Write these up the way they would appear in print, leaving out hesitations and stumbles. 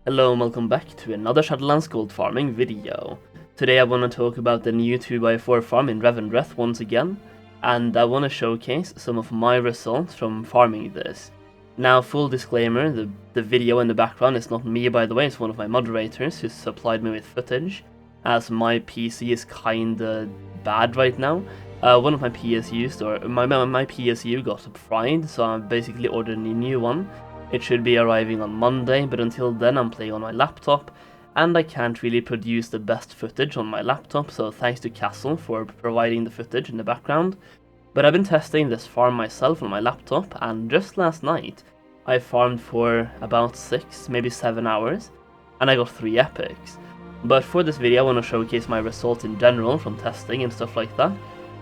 Hello and welcome back to another Shadowlands Goldfarming video. Today I want to talk about the new 2x4 farm in Revendreth once again, and I want to showcase some of my results from farming this. Now, full disclaimer, the video in the background is not me, by the way, it's one of my moderators who supplied me with footage, as my PC is kinda bad right now. One of my PSUs, my PSU got fried, so I basically ordered a new one. It should be arriving on Monday, but until then I'm playing on my laptop, and I can't really produce the best footage on my laptop, so thanks to Castle for providing the footage in the background. But I've been testing this farm myself on my laptop, and just last night I farmed for about 6, maybe 7 hours, and I got 3 epics. But for this video I want to showcase my results in general from testing and stuff like that.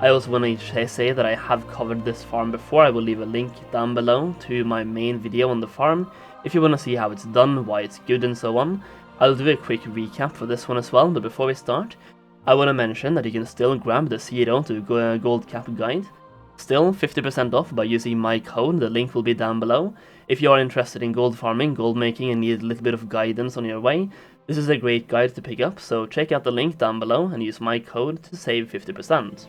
I also want to say that I have covered this farm before. I will leave a link down below to my main video on the farm if you want to see how it's done, why it's good and so on. I'll do a quick recap for this one as well, but before we start, I want to mention that you can still grab the 0 to Gold Cap guide. Still 50% off by using my code, the link will be down below. If you are interested in gold farming, gold making and need a little bit of guidance on your way, this is a great guide to pick up, so check out the link down below and use my code to save 50%.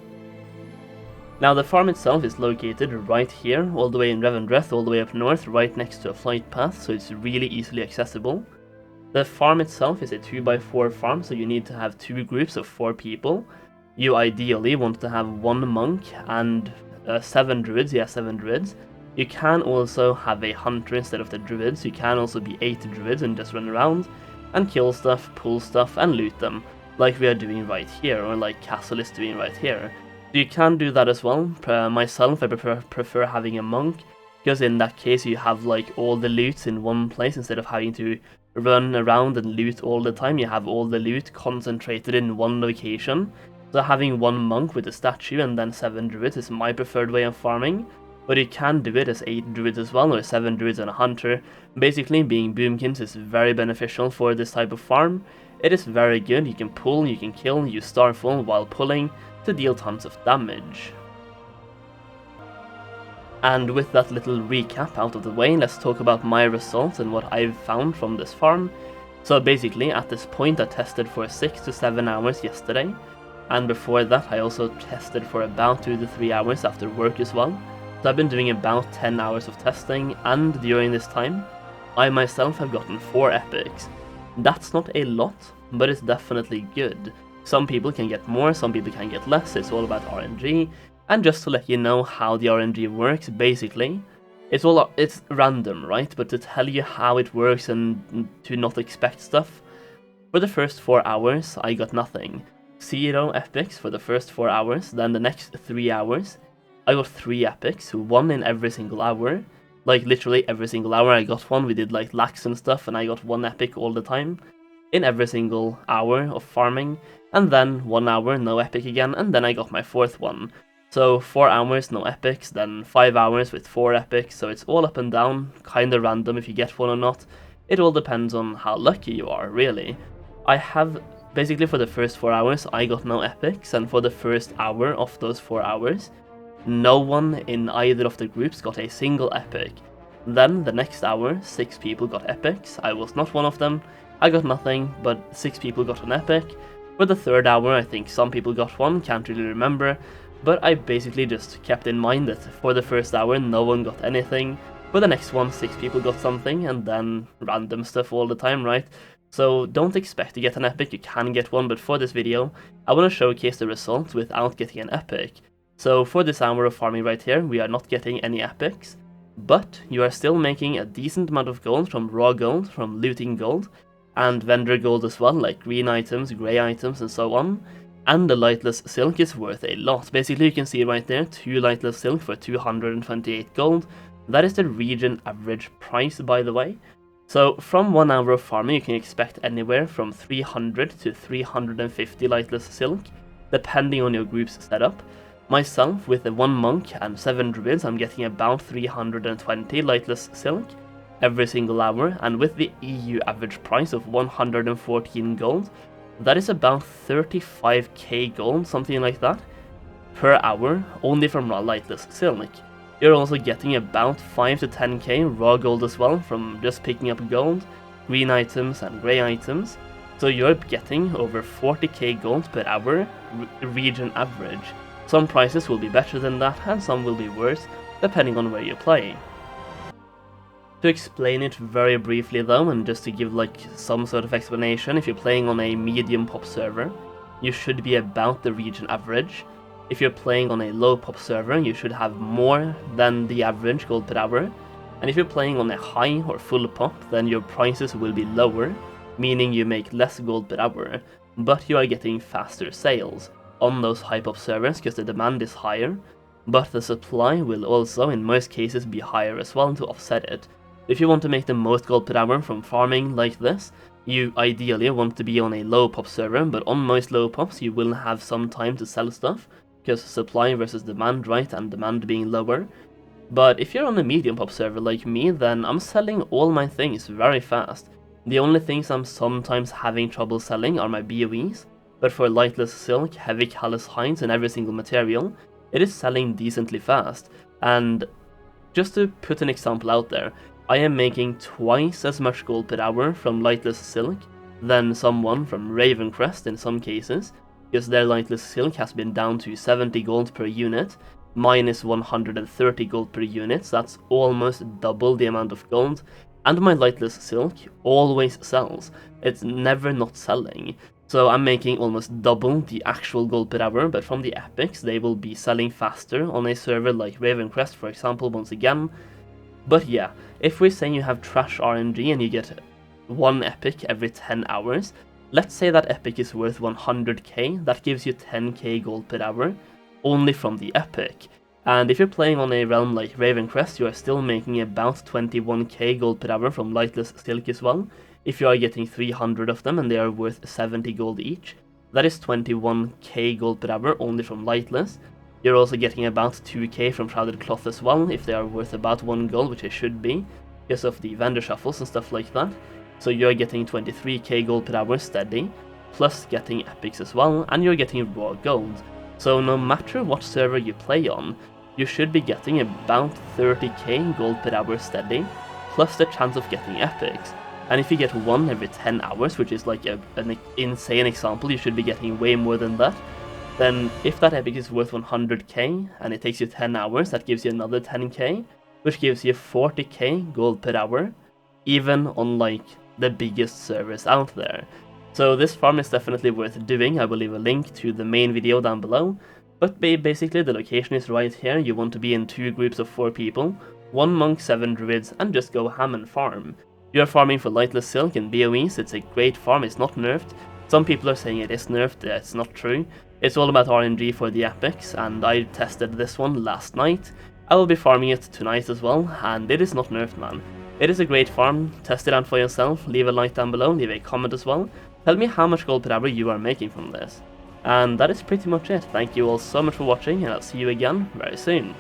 Now the farm itself is located right here, all the way in Revendreth, all the way up north, right next to a flight path, so it's really easily accessible. The farm itself is a 2x4 farm, so you need to have 2 groups of 4 people. You ideally want to have 1 monk and 7 druids, 7 druids. You can also have a hunter instead of the druids, you can also be 8 druids and just run around and kill stuff, pull stuff and loot them, like we are doing right here, or like Castle is doing right here. You can do that as well. Myself, I prefer having a monk, because in that case you have like all the loot in one place instead of having to run around and loot all the time. You have all the loot concentrated in one location. So having 1 monk with a statue and then 7 druids is my preferred way of farming, but you can do it as 8 druids as well, or 7 druids and a hunter. Basically, being boomkins is very beneficial for this type of farm. It is very good. You can pull, you can kill, use Starfall while pulling to deal tons of damage. And with that little recap out of the way, let's talk about my results and what I've found from this farm. So basically, at this point I tested for 6 to 7 hours yesterday, and before that I also tested for about 2 to 3 hours after work as well. So I've been doing about 10 hours of testing, and during this time I myself have gotten 4 epics. That's not a lot, but it's definitely good. Some people can get more, some people can get less, it's all about RNG. And just to let you know how the RNG works, basically, it's random, right? But to tell you how it works and to not expect stuff, for the first 4 hours I got nothing. 0 epics for the first 4 hours, then the next 3 hours I got 3 epics, 1 in every single hour. Like literally every single hour I got one. We did like lax and stuff and I got 1 epic all the time in every single hour of farming, and then 1 hour no epic again, and then I got my 4th one. So 4 hours no epics, then 5 hours with 4 epics, so it's all up and down, kinda random if you get one or not. It all depends on how lucky you are, really. I have, basically for the first 4 hours I got no epics, and for the first hour of those 4 hours, no one in either of the groups got a single epic. Then the next hour, 6 people got epics, I was not one of them. I got nothing, but 6 people got an epic. For the 3rd hour, I think some people got one, can't really remember, but I basically just kept in mind that for the first hour no one got anything. For the next one, 6 people got something, and then random stuff all the time, right? So don't expect to get an epic, you can get one, but for this video, I want to showcase the results without getting an epic. So for this hour of farming right here, we are not getting any epics, but you are still making a decent amount of gold from raw gold, from looting gold, and vendor gold as well, like green items, grey items and so on. And the lightless silk is worth a lot. Basically you can see right there, 2 lightless silk for 228 gold. That is the region average price, by the way. So from 1 hour of farming you can expect anywhere from 300 to 350 lightless silk, depending on your group's setup. Myself, with the 1 monk and 7 druids, I'm getting about 320 lightless silk every single hour, and with the EU average price of 114 gold, that is about 35k gold, something like that, per hour, only from raw lightless silk. You're also getting about 5 to 10k raw gold as well from just picking up gold, green items and grey items, so you're getting over 40k gold per hour region average. Some prices will be better than that and some will be worse, depending on where you play. To explain it very briefly though, and just to give like some sort of explanation, if you're playing on a medium pop server, you should be about the region average. If you're playing on a low pop server, you should have more than the average gold per hour. And if you're playing on a high or full pop, then your prices will be lower, meaning you make less gold per hour, but you are getting faster sales on those high pop servers because the demand is higher, but the supply will also in most cases be higher as well to offset it. If you want to make the most gold per hour from farming like this, you ideally want to be on a low pop server, but on most low pops you will have some time to sell stuff, because supply versus demand, right, and demand being lower. But if you're on a medium pop server like me, then I'm selling all my things very fast. The only things I'm sometimes having trouble selling are my BOEs, but for lightless silk, heavy callus hides and every single material, it is selling decently fast. And just to put an example out there, I am making twice as much gold per hour from lightless silk than someone from Ravencrest in some cases, because their lightless silk has been down to 70 gold per unit, minus 130 gold per unit, so that's almost double the amount of gold, and my lightless silk always sells, it's never not selling. So I'm making almost double the actual gold per hour, but from the epics they will be selling faster on a server like Ravencrest, for example, once again. But yeah, if we're saying you have trash RNG and you get one epic every 10 hours, let's say that epic is worth 100k, that gives you 10k gold per hour, only from the epic. And if you're playing on a realm like Ravencrest, you are still making about 21k gold per hour from lightless silk as well. If you are getting 300 of them and they are worth 70 gold each, that is 21k gold per hour only from lightless. You're also getting about 2k from shrouded cloth as well, if they are worth about 1 gold, which they should be, because of the vendor shuffles and stuff like that. So you're getting 23k gold per hour steady, plus getting epics as well, and you're getting raw gold. So no matter what server you play on, you should be getting about 30k gold per hour steady, plus the chance of getting epics. And if you get one every 10 hours, which is like an insane example, you should be getting way more than that. Then if that epic is worth 100k and it takes you 10 hours, that gives you another 10k, which gives you 40k gold per hour, even on like the biggest servers out there. So this farm is definitely worth doing. I will leave a link to the main video down below. But basically the location is right here. You want to be in 2 groups of 4 people, 1 monk, 7 druids, and just go ham and farm. You are farming for lightless silk and BOEs, it's a great farm, it's not nerfed. Some people are saying it is nerfed, it's not true. It's all about RNG for the epics, and I tested this one last night. I will be farming it tonight as well, and it is not nerfed, man. It is a great farm, test it out for yourself, leave a like down below, leave a comment as well. Tell me how much gold per hour you are making from this. And that is pretty much it. Thank you all so much for watching, and I'll see you again very soon.